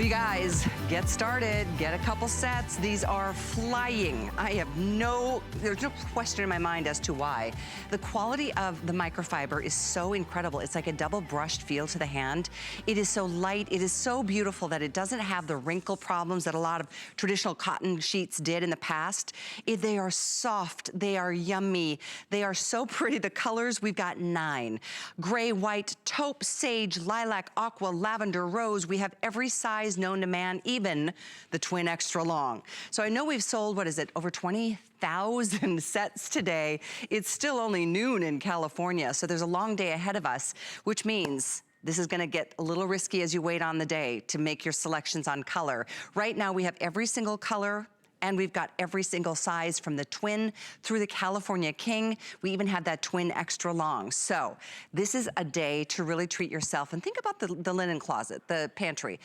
Well, you guys, get started, get a couple sets. These are flying. There's no question in my mind as to why. The quality of the microfiber is so incredible. It's like a double brushed feel to the hand. It is so light, it is so beautiful that it doesn't have the wrinkle problems that a lot of traditional cotton sheets did in the past. They are soft, they are yummy, they are so pretty. The colors, we've got 9. Gray, white, taupe, sage, lilac, aqua, lavender, rose. We have every size known to man, even the twin extra long. So I know we've sold, what is it, over 20,000 sets today. It's still only noon in California, so there's a long day ahead of us, which means this is gonna get a little risky as you wait on the day to make your selections on color. Right now we have every single color, and we've got every single size from the twin through the California King. We even have that twin extra long. So this is a day to really treat yourself. And think about the linen closet, the pantry.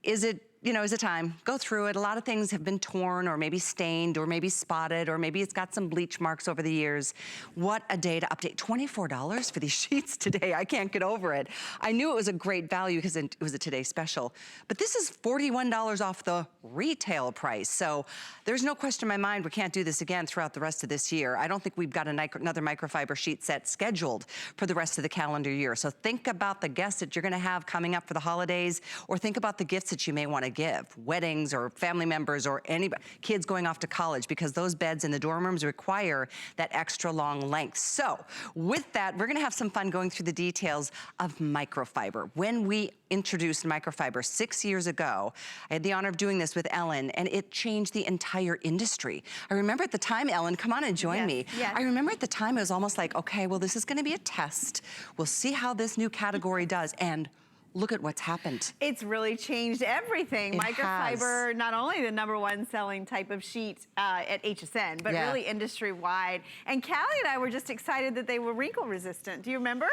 Is it time? Go through it. A lot of things have been torn or maybe stained or maybe spotted or maybe it's got some bleach marks over the years. What a day to update. $24 for these sheets today. I can't get over it. I knew it was a great value because it was a Today Special, but this is $41 off the retail price. So there's no question in my mind we can't do this again throughout the rest of this year. I don't think we've got another microfiber sheet set scheduled for the rest of the calendar year. So think about the guests that you're gonna have coming up for the holidays, or think about the gifts that you may want to give, weddings or family members or anybody, kids going off to college, because those beds in the dorm rooms require that extra long length. So with that, we're gonna have some fun going through the details of microfiber. When we introduced microfiber 6 years ago, I had the honor of doing this with Ellen, and it changed the entire industry. I remember at the time, Ellen, come on and join me. Yes. I remember at the time it was almost like, okay, well, this is gonna be a test. We'll see how this new category does. And look at what's happened. It's really changed everything. Microfiber, not only the #1 selling type of sheet at HSN, but really industry-wide. And Callie and I were just excited that they were wrinkle resistant. Do you remember?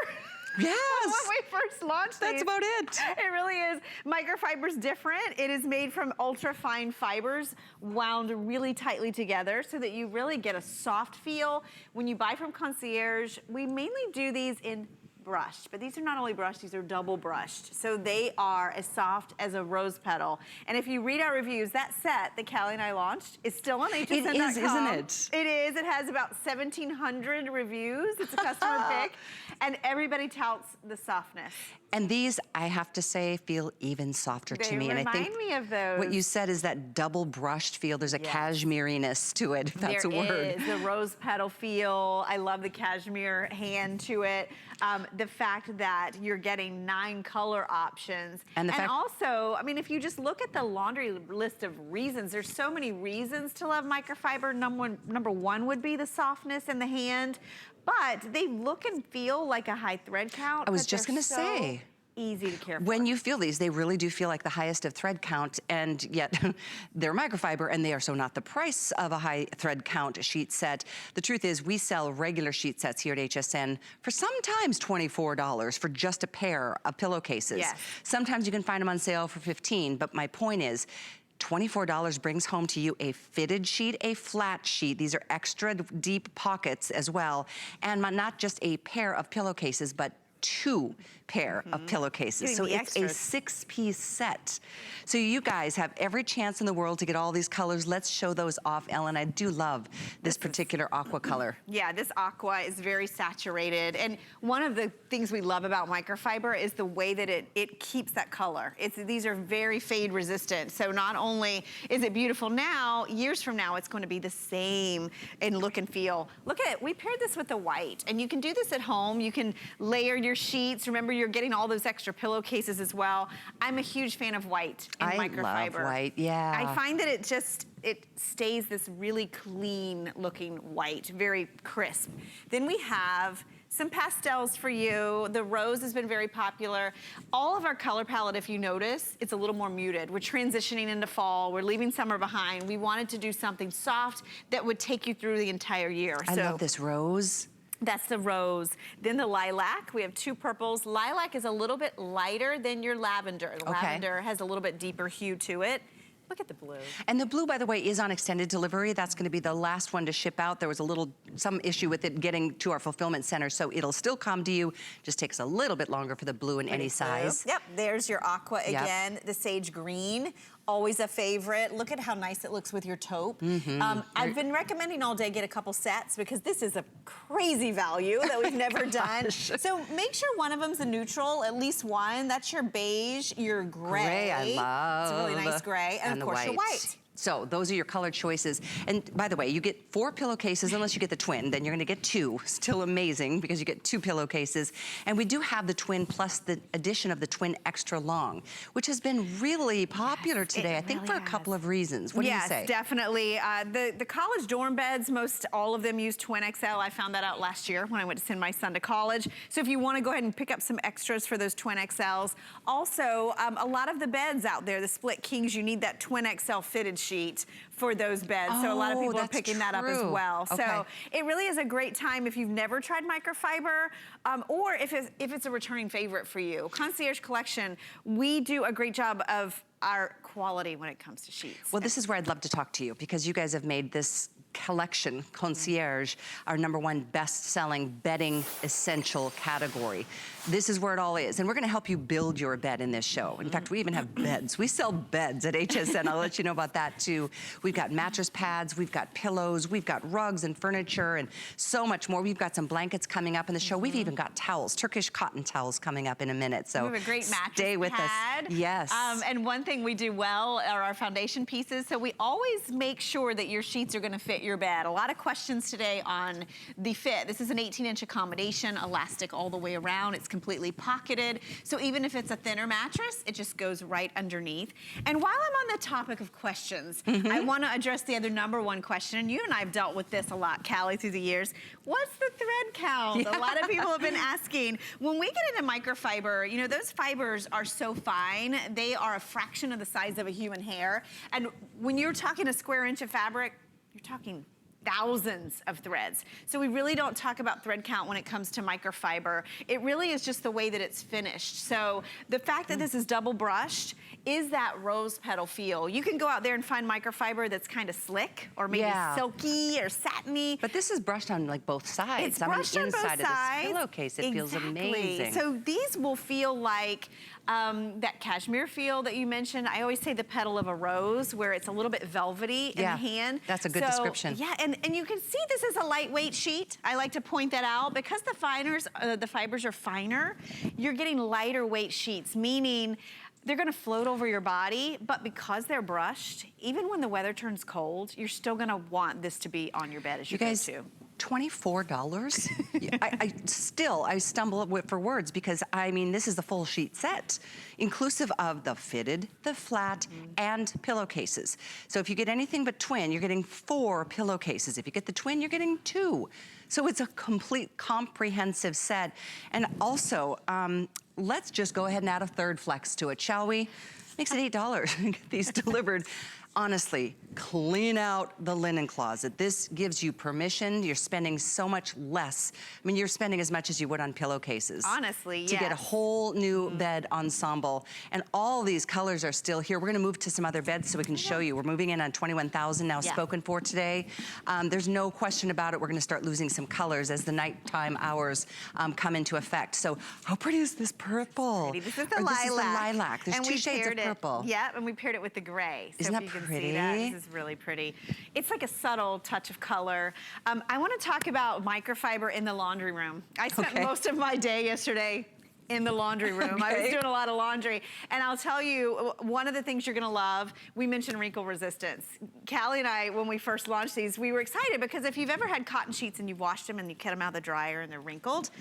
Yes. When we first launched That's about it. It really is. Microfiber's different. It is made from ultra-fine fibers wound really tightly together so that you really get a soft feel. When you buy from Concierge, we mainly do these in brushed, but these are not only brushed, these are double brushed. So they are as soft as a rose petal. And if you read our reviews, that set that Callie and I launched is still on HSN.com. It is, isn't it? It is. It has about 1,700 reviews. It's a customer pick. And everybody touts the softness. And these, I have to say, feel even softer to me. They and I think remind me of those. What you said is that double brushed feel. There's a cashmere-ness to it, if that's a word. There is the rose petal feel. I love the cashmere hand to it. The fact that you're getting 9 color options. And also, I mean, if you just look at the laundry list of reasons, there's so many reasons to love microfiber. Number one would be the softness in the hand, but they look and feel like a high thread count. I was just gonna say. Easy to care for. When you feel these, they really do feel like the highest of thread count, and yet they're microfiber, and they are so not the price of a high thread count sheet set. The truth is, we sell regular sheet sets here at HSN for sometimes $24 for just a pair of pillowcases. Yes. Sometimes you can find them on sale for $15, but my point is, $24 brings home to you a fitted sheet, a flat sheet. These are extra deep pockets as well, and not just a pair of pillowcases, but 2 pair of pillowcases. So it's a 6-piece set. So you guys have every chance in the world to get all these colors. Let's show those off, Ellen. I do love this particular aqua color. Yeah, this aqua is very saturated. And one of the things we love about microfiber is the way that it keeps that color. These are very fade resistant. So not only is it beautiful now, years from now, it's going to be the same in look and feel. Look at it. We paired this with the white, and you can do this at home. You can layer your sheets. Remember, you're getting all those extra pillowcases as well. I'm a huge fan of white in microfiber. I love white, yeah. I find that it stays this really clean looking white, very crisp. Then we have some pastels for you. The rose has been very popular. All of our color palette, if you notice, it's a little more muted. We're transitioning into fall. We're leaving summer behind. We wanted to do something soft that would take you through the entire year. I love this rose. That's the rose. Then the lilac, we have 2 purples. Lilac is a little bit lighter than your lavender. The lavender has a little bit deeper hue to it. Look at the blue. And the blue, by the way, is on extended delivery. That's gonna be the last one to ship out. There was some issue with it getting to our fulfillment center, so it'll still come to you. Just takes a little bit longer for the blue in any size. Yep, there's your aqua again, the sage green. Always a favorite. Look at how nice it looks with your taupe. I've been recommending all day get a couple sets because this is a crazy value that we've never done. So make sure one of them's a neutral, at least one. That's your beige, your gray. Gray, I love. It's a really nice gray. And of course your white. So those are your color choices. And by the way, you get 4 pillowcases unless you get the twin. Then you're gonna get 2. Still amazing because you get 2 pillowcases. And we do have the twin plus the addition of the twin extra long, which has been really popular today, I think for a couple of reasons. What do you say? Yes, definitely. The college dorm beds, most all of them use twin XL. I found that out last year when I went to send my son to college. So if you wanna go ahead and pick up some extras for those twin XLs. Also, a lot of the beds out there, the split kings, you need that twin XL fitted sheet for those beds. So a lot of people are picking that up as well. So it really is a great time if you've never tried microfiber, or if it's a returning favorite for you. Concierge Collection, we do a great job of our quality when it comes to sheets. Well, this is where I'd love to talk to you because you guys have made this collection, Concierge, our #1 best-selling bedding essential category. This is where it all is. And we're gonna help you build your bed in this show. In fact, we even have beds. We sell beds at HSN. I'll let you know about that too. We've got mattress pads, we've got pillows, we've got rugs and furniture and so much more. We've got some blankets coming up in the show. We've even got towels, Turkish cotton towels coming up in a minute. So we have a great mattress stay with pad. us. Yes. And one thing we do well are our foundation pieces. So we always make sure that your sheets are gonna fit your bed. A lot of questions today on the fit. This is an 18-inch accommodation, elastic all the way around. It's completely pocketed. So even if it's a thinner mattress, it just goes right underneath. And while I'm on the topic of questions, I want to address the other #1 question. And you and I have dealt with this a lot, Callie, through the years. What's the thread count? A lot of people have been asking. When we get into microfiber, you know, those fibers are so fine. They are a fraction of the size of a human hair. And when you're talking a square inch of fabric, you're talking thousands of threads. So we really don't talk about thread count when it comes to microfiber. It really is just the way that it's finished. So the fact that this is double brushed is that rose petal feel. You can go out there and find microfiber that's kind of slick or maybe silky or satiny. But this is brushed on like both sides. It's brushed on both sides. Of this pillowcase, it feels amazing. So these will feel like that cashmere feel that you mentioned. I always say the petal of a rose where it's a little bit velvety in the hand. That's a good description. Yeah, and you can see this is a lightweight sheet. I like to point that out because the fibers are finer. You're getting lighter weight sheets, meaning they're gonna float over your body, but because they're brushed, even when the weather turns cold, you're still gonna want this to be on your bed as you go to. $24? I stumble for words because I mean, this is the full sheet set, inclusive of the fitted, the flat, and pillowcases. So if you get anything but twin, you're getting 4 pillowcases. If you get the twin, you're getting 2. So it's a complete comprehensive set. And also, let's just go ahead and add a 3rd flex to it, shall we? Makes it $8 to get these delivered. Honestly, clean out the linen closet. This gives you permission. You're spending so much less. I mean, you're spending as much as you would on pillowcases. Honestly, yes. To get a whole new bed ensemble. And all these colors are still here. We're gonna move to some other beds so we can show you. We're moving in on 21,000 now spoken for today. There's no question about it. We're gonna start losing some colors as the nighttime hours come into effect. So how pretty is this purple? This is the lilac. This is the lilac. There's 2 shades of purple. Yeah, and we paired it with the gray. Isn't that pretty? See that. This is really pretty. It's like a subtle touch of color. I want to talk about microfiber in the laundry room. I spent most of my day yesterday in the laundry room. I was doing a lot of laundry. And I'll tell you, one of the things you're gonna love, we mentioned wrinkle resistance. Callie and I, when we first launched these, we were excited because if you've ever had cotton sheets and you've washed them and you get them out of the dryer and they're wrinkled,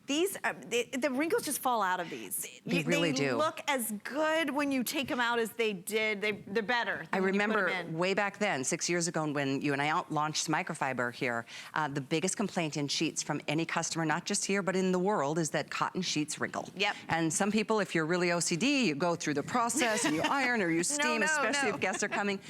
these, the wrinkles just fall out of these. They really do. They look as good when you take them out as they did. They're better. I remember way back then, 6 years ago, when you and I launched microfiber here, the biggest complaint in sheets from any customer, not just here, but in the world, is that cotton sheets wrinkle. Yep. And some people, if you're really OCD, you go through the process and you iron or you steam, especially if guests are coming.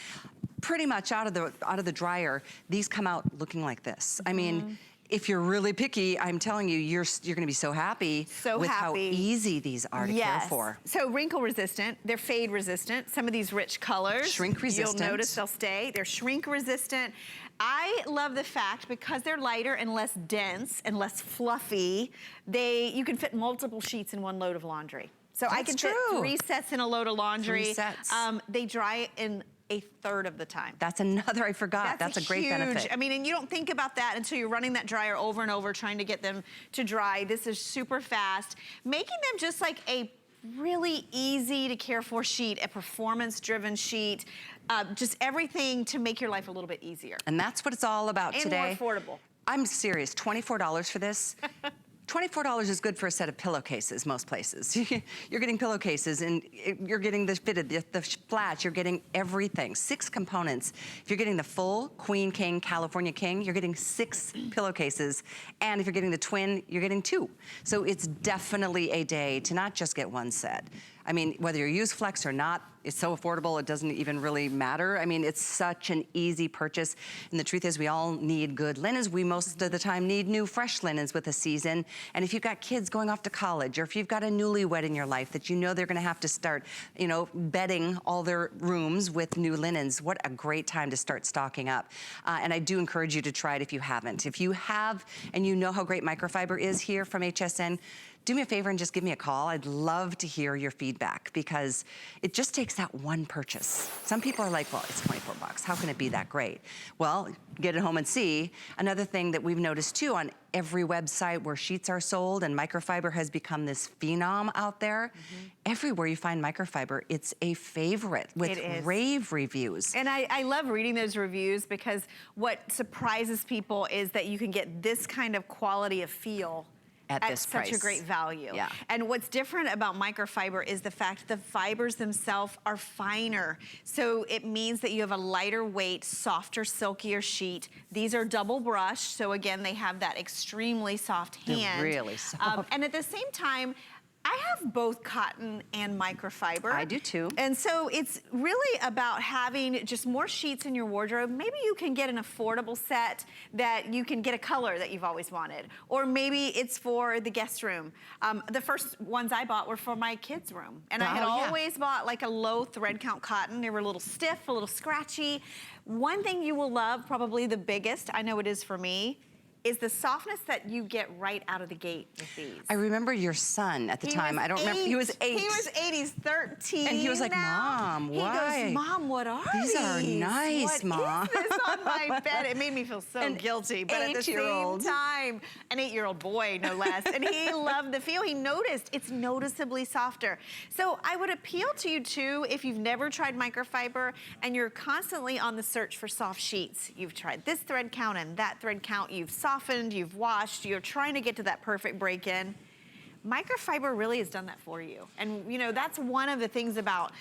Pretty much out of the dryer, these come out looking like this. I mean, if you're really picky, I'm telling you, you're gonna be so happy with how easy these are to care for. So wrinkle resistant, they're fade resistant. Some of these rich colors, shrink resistant. You'll notice they'll stay. They're shrink resistant. I love the fact, because they're lighter and less dense and less fluffy, you can fit multiple sheets in one load of laundry. So I can fit 3 sets in a load of laundry. 3 sets. They dry in a third of the time. That's another, I forgot. That's a great benefit. I mean, and you don't think about that until you're running that dryer over and over trying to get them to dry. This is super fast, making them just like a really easy to care for sheet, a performance-driven sheet, just everything to make your life a little bit easier. And that's what it's all about today. And more affordable. I'm serious, $24 for this. $24 is good for a set of pillowcases most places. You're getting pillowcases and you're getting the fitted, the flats, you're getting everything. 6 components. If you're getting the full Queen, King, California King, you're getting 6 pillowcases. And if you're getting the twin, you're getting 2. So it's definitely a day to not just get 1 set. I mean, whether you use Flex or not, it's so affordable, it doesn't even really matter. I mean, it's such an easy purchase. And the truth is, we all need good linens. We most of the time need new, fresh linens with the season. And if you've got kids going off to college, or if you've got a newlywed in your life that you know they're gonna have to start, you know, bedding all their rooms with new linens, what a great time to start stocking up. And I do encourage you to try it if you haven't. If you have, and you know how great microfiber is here from HSN, do me a favor and just give me a call. I'd love to hear your feedback, because it just takes that one purchase. Some people are like, well, it's 24 bucks. How can it be that great? Well, get it home and see. Another thing that we've noticed too, on every website where sheets are sold and microfiber has become this phenom out there, everywhere you find microfiber, it's a favorite with rave reviews. And I love reading those reviews, because what surprises people is that you can get this kind of quality of feel at this price. Such a great value. Yeah. And what's different about microfiber is the fact the fibers themselves are finer. So it means that you have a lighter weight, softer, silkier sheet. These are double brushed, so again, they have that extremely soft hand. They're really soft. And at the same time, I have both cotton and microfiber. I do too. And so it's really about having just more sheets in your wardrobe. Maybe you can get an affordable set that you can get a color that you've always wanted. Or maybe it's for the guest room. The first ones I bought were for my kids' room. And I had always bought like a low thread count cotton. They were a little stiff, a little scratchy. One thing you will love, probably the biggest, I know it is for me, is the softness that you get right out of the gate with these. I remember your son at the time. I don't remember. He was 8. He was 8. He's 13. And he was like, Mom, why? He goes, Mom, what are these? These are nice, Mom. What is this on my bed? It made me feel so guilty. But at the same time, an 8-year-old boy, no less. And he loved the feel. He noticed it's noticeably softer. So I would appeal to you too, if you've never tried microfiber and you're constantly on the search for soft sheets. You've tried this thread count and that thread count. You've softened, you've washed, you're trying to get to that perfect break-in. Microfiber really has done that for you. And you know, that's one of the things about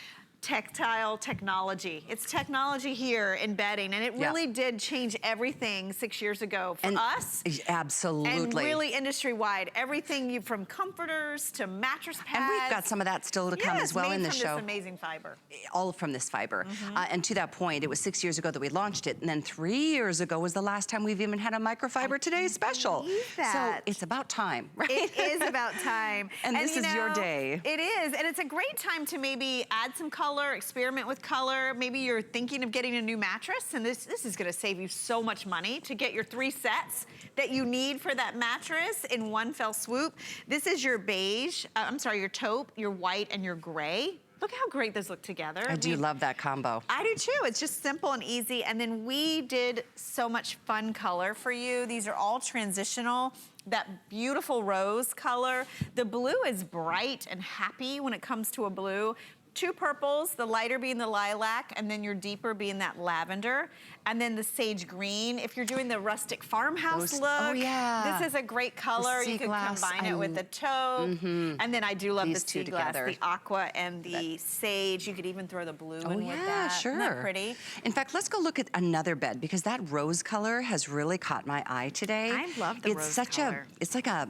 tactile technology. It's technology here in bedding, and it really did change everything 6 years ago for us. Absolutely. And really industry-wide. Everything from comforters to mattress pads. And we've got some of that still to come as well in the show. This amazing fiber. All from this fiber. And to that point, it was 6 years ago that we launched it, and then 3 years ago was the last time we've even had a Microfiber Today special. So it's about time, right? It is about time. And this is your day. It is, and it's a great time to maybe add some color, experiment with color. Maybe you're thinking of getting a new mattress, and this is gonna save you so much money to get your 3 sets that you need for that mattress in one fell swoop. This is your beige, your taupe, your white, and your gray. Look how great those look together. I do love that combo. I do too. It's just simple and easy. And then we did so much fun color for you. These are all transitional. That beautiful rose color. The blue is bright and happy when it comes to a blue. 2 purples, the lighter being the lilac, and then your deeper being that lavender. And then the sage green. If you're doing the rustic farmhouse look, this is a great color. You can combine it with the taupe. And then I do love the sea glass, the aqua and the sage. You could even throw the blue in with that. Sure. Isn't that pretty? In fact, let's go look at another bed, because that rose color has really caught my eye today. I love the rose color. It's like a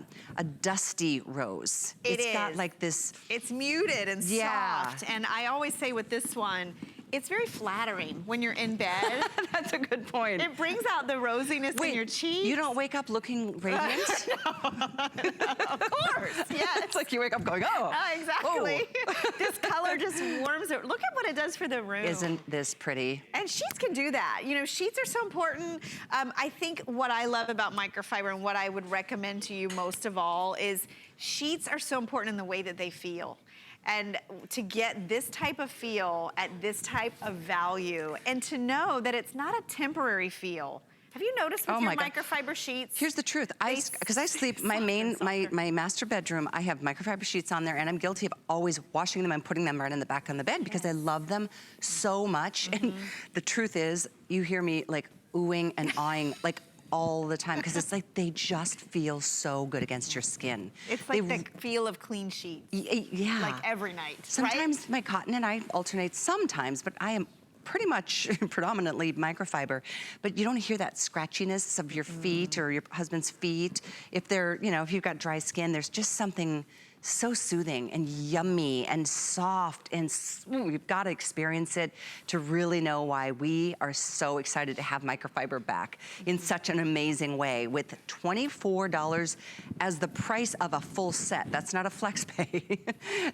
dusty rose. It's got like this. It's muted and soft. And I always say with this one, it's very flattering when you're in bed. That's a good point. It brings out the rosiness in your cheeks. You don't wake up looking radiant? Of course, yes. It's like you wake up going, oh. Exactly. Oh. This color just warms it. Look at what it does for the room. Isn't this pretty? And sheets can do that. You know, sheets are so important. I think what I love about microfiber and what I would recommend to you most of all is sheets are so important in the way that they feel. And to get this type of feel at this type of value, and to know that it's not a temporary feel. Have you noticed with your microfiber sheets? Here's the truth. Because I sleep, my master bedroom, I have microfiber sheets on there, and I'm guilty of always washing them and putting them right in the back on the bed because I love them so much. And the truth is, you hear me like oohing and awing like all the time because it's like they just feel so good against your skin. It's like the feel of clean sheets. Yeah. Like every night, Sometimes my cotton and I alternate sometimes, but I am pretty much predominantly microfiber, but you don't hear that scratchiness of your feet or your husband's feet. If they're, you know, if you've got dry skin, there's just something so soothing and yummy and soft, and you've got to experience it to really know why we are so excited to have microfiber back in such an amazing way with $24 as the price of a full set. That's not a flex pay.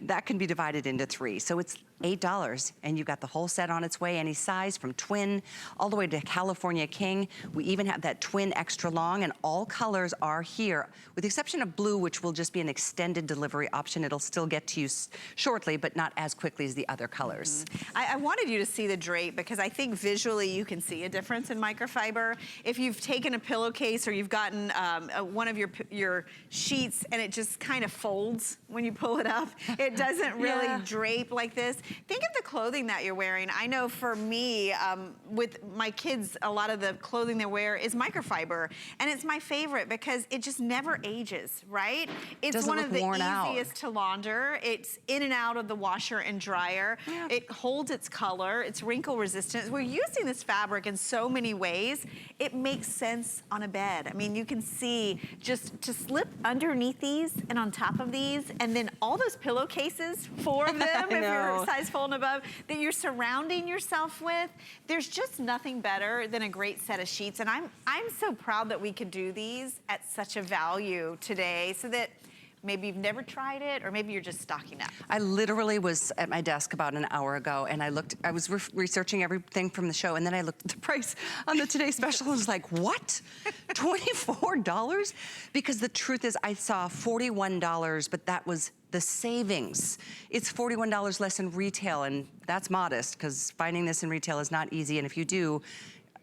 That can be divided into 3. So it's $8 and you've got the whole set on its way, any size from twin all the way to California King. We even have that twin extra long, and all colors are here with the exception of blue, which will just be an extended delivery option. It'll still get to you shortly, but not as quickly as the other colors. I wanted you to see the drape because I think visually you can see a difference in microfiber. If you've taken a pillowcase or you've gotten one of your sheets and it just kind of folds when you pull it up, it doesn't really drape like this. Think of the clothing that you're wearing. I know for me, with my kids, a lot of the clothing they wear is microfiber, and it's my favorite because it just never ages, right? It's one of the easiest to launder. It's in and out of the washer and dryer. It holds its color. It's wrinkle resistant. We're using this fabric in so many ways. It makes sense on a bed. I mean, you can see just to slip underneath these and on top of these, and then all those pillowcases, 4 of them, if you're size 4 and above, that you're surrounding yourself with. There's just nothing better than a great set of sheets, and I'm so proud that we could do these at such a value today, so that maybe you've never tried it, or maybe you're just stocking up. I literally was at my desk about an hour ago, and I was researching everything from the show, and then I looked at the price on the Today Special and was like, what? $24? Because the truth is, I saw $41, but that was the savings. It's $41 less in retail, and that's modest, because finding this in retail is not easy, and if you do,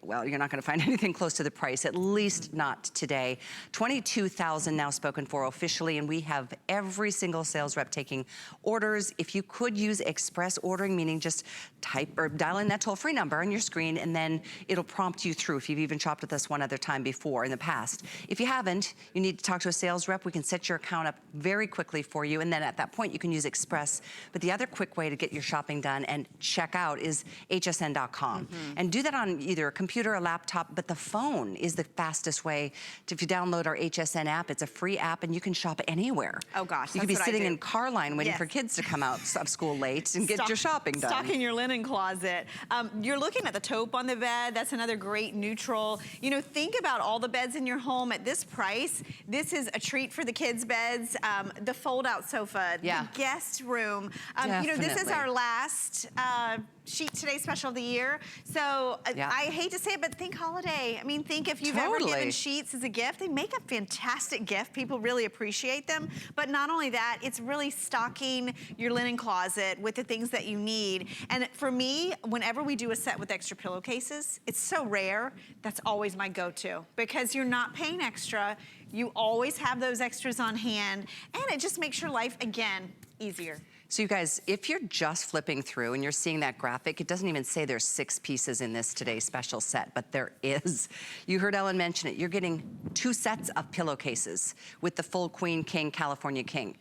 well, you're not gonna find anything close to the price, at least not today. 22,000 now spoken for officially, and we have every single sales rep taking orders. If you could use express ordering, meaning just type or dial in that toll-free number on your screen, and then it'll prompt you through if you've even shopped with us one other time before in the past. If you haven't, you need to talk to a sales rep. We can set your account up very quickly for you, and then at that point, you can use express. But the other quick way to get your shopping done and check out is hsn.com. And do that on either a computer, a laptop, but the phone is the fastest way. If you download our HSN app, it's a free app, and you can shop anywhere. Oh gosh, you could be sitting in car line waiting for kids to come out of school late and get your shopping done. Stocking your linen closet. You're looking at the taupe on the bed. That's another great neutral. You know, think about all the beds in your home at this price. This is a treat for the kids' beds. The fold-out sofa, the guest room. You know, this is our last Sheet Today Special of the year. So I hate to say it, but think holiday. I mean, think if you've ever given sheets as a gift, they make a fantastic gift. People really appreciate them. But not only that, it's really stocking your linen closet with the things that you need. And for me, whenever we do a set with extra pillowcases, it's so rare, that's always my go-to, because you're not paying extra. You always have those extras on hand, and it just makes your life, again, easier. So you guys, if you're just flipping through and you're seeing that graphic, it doesn't even say there's 6 pieces in this Today Special set, but there is. You heard Ellen mention it. You're getting 2 sets of pillowcases with the full Queen, King, California King.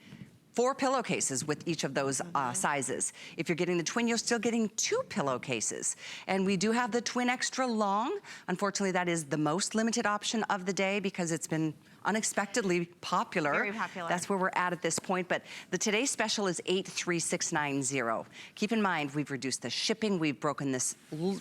4 pillowcases with each of those sizes. If you're getting the twin, you're still getting 2 pillowcases. And we do have the twin extra long. Unfortunately, that is the most limited option of the day because it's been unexpectedly popular. Very popular. That's where we're at this point, but the today's special is 83690. Keep in mind, we've reduced the shipping. We've broken this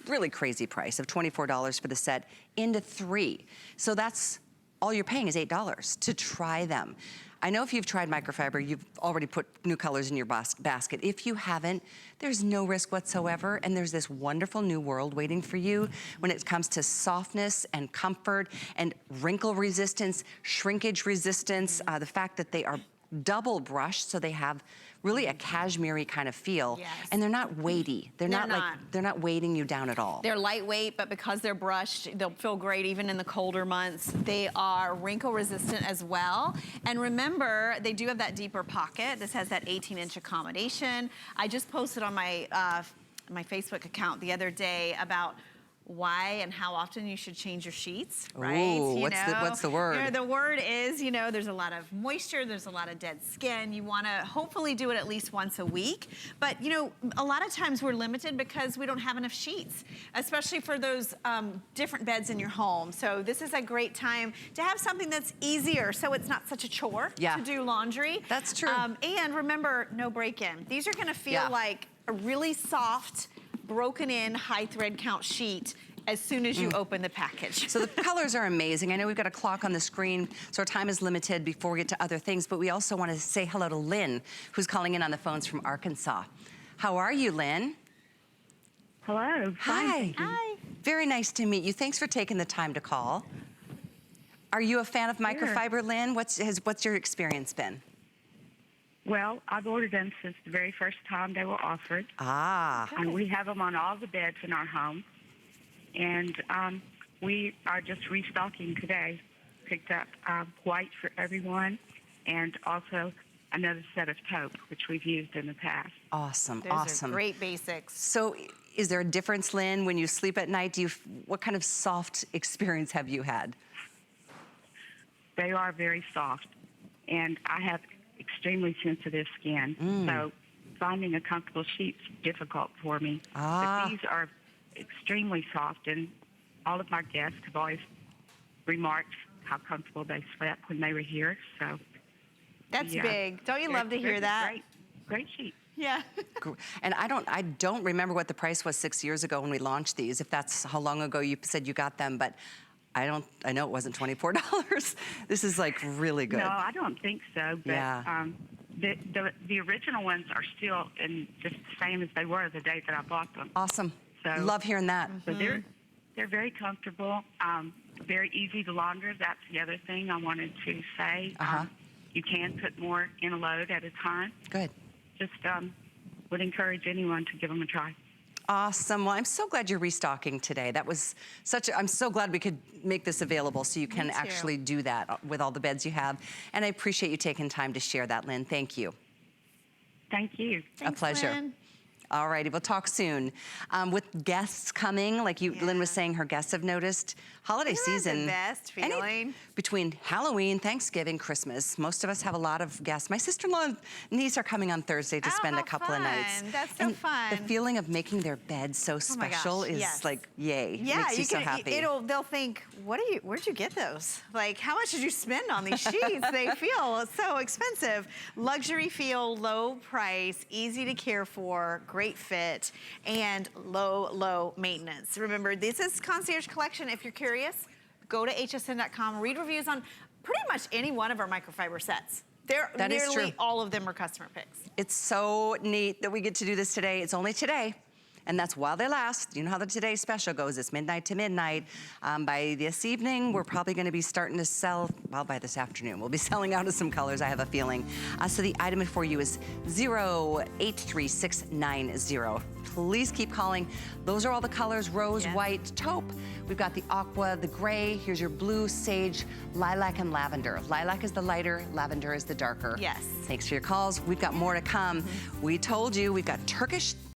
really crazy price of $24 for the set into 3. So that's all you're paying is $8 to try them. I know if you've tried microfiber, you've already put new colors in your basket. If you haven't, there's no risk whatsoever, and there's this wonderful new world waiting for you when it comes to softness and comfort and wrinkle resistance, shrinkage resistance, the fact that they are double brushed, so they have really a cashmere-y kind of feel. Yes. And they're not weighty. They're not weighting you down at all. They're lightweight, but because they're brushed, they'll feel great even in the colder months. They are wrinkle resistant as well. And remember, they do have that deeper pocket. This has that 18-inch accommodation. I just posted on my my Facebook account the other day about why and how often you should change your sheets, right? Ooh, what's the word? You know, the word is, there's a lot of moisture, there's a lot of dead skin. You want to hopefully do it at least once a week. But, a lot of times we're limited because we don't have enough sheets, especially for those different beds in your home. So this is a great time to have something that's easier so it's not such a chore to do laundry. That's true. And remember, no break-in. These are going to feel like a really soft, broken in high thread count sheet as soon as you open the package. So the colors are amazing. I know we've got a clock on the screen, so our time is limited before we get to other things, but we also want to say hello to Lynn, who's calling in on the phones from Arkansas. How are you, Lynn? Hello. Hi. Hi. Very nice to meet you. Thanks for taking the time to call. Are you a fan of microfiber, Lynn? What's your experience been? Well, I've ordered them since the very first time they were offered. Ah. And we have them on all the beds in our home. And we are just restocking today. Picked up white for everyone and also another set of taupe, which we've used in the past. Awesome, Those awesome. are great basics. So is there a difference, Lynn, when you sleep at night? What kind of soft experience have you had? They are very soft. And I have extremely sensitive skin. So finding a comfortable sheet's difficult for me. But these are extremely soft, and all of my guests have always remarked how comfortable they slept when they were here. So That's big. Don't you love to hear that? Great sheet. Yeah. And I don't remember what the price was 6 years ago when we launched these, if that's how long ago you said you got them, but I know it wasn't $24. This is like really good. No, I don't think so. But Yeah. The original ones are still just the same as they were the day that I bought them. Awesome. So, love hearing that. So they're very comfortable, very easy to launder. That's the other thing I wanted to say. You can put more in a load at a time. Good. Just would encourage anyone to give them a try. Awesome. Well, I'm so glad you're restocking today. That was I'm so glad we could make this available so you can actually do that with all the beds you have. And I appreciate you taking time to share that, Lynn. Thank you. Thank you. Thanks, a pleasure. Lynn. All righty, we'll talk soon. With guests coming, like Lynn was saying, her guests have noticed, holiday season. The best feeling. Between Halloween, Thanksgiving, Christmas, most of us have a lot of guests. My sister-in-law and niece are coming on Thursday to spend a couple of nights. That's so and fun. The feeling of making their bed so special is like, yay. Yeah, makes you so happy. They'll think, where'd you get those? Like, how much did you spend on these sheets? They feel so expensive. Luxury feel, low price, easy to care for, great fit, and low maintenance. Remember, this is Concierge Collection. If you're curious, go to hsn.com, read reviews on pretty much any one of our microfiber sets. Nearly all of them are customer picks. It's so neat that we get to do this today. It's only today. And that's while they last. You know how the Today Special goes. It's midnight to midnight. By this evening, we're probably going to be starting to sell, well, by this afternoon, we'll be selling out of some colors, I have a feeling. So the item for you is 083690. Please keep calling. Those are all the colors: rose, white, taupe. We've got the aqua, the gray. Here's your blue, sage, lilac, and lavender. Lilac is the lighter, lavender is the darker. Yes. Thanks for your calls. We've got more to come. We told you we've got Turkish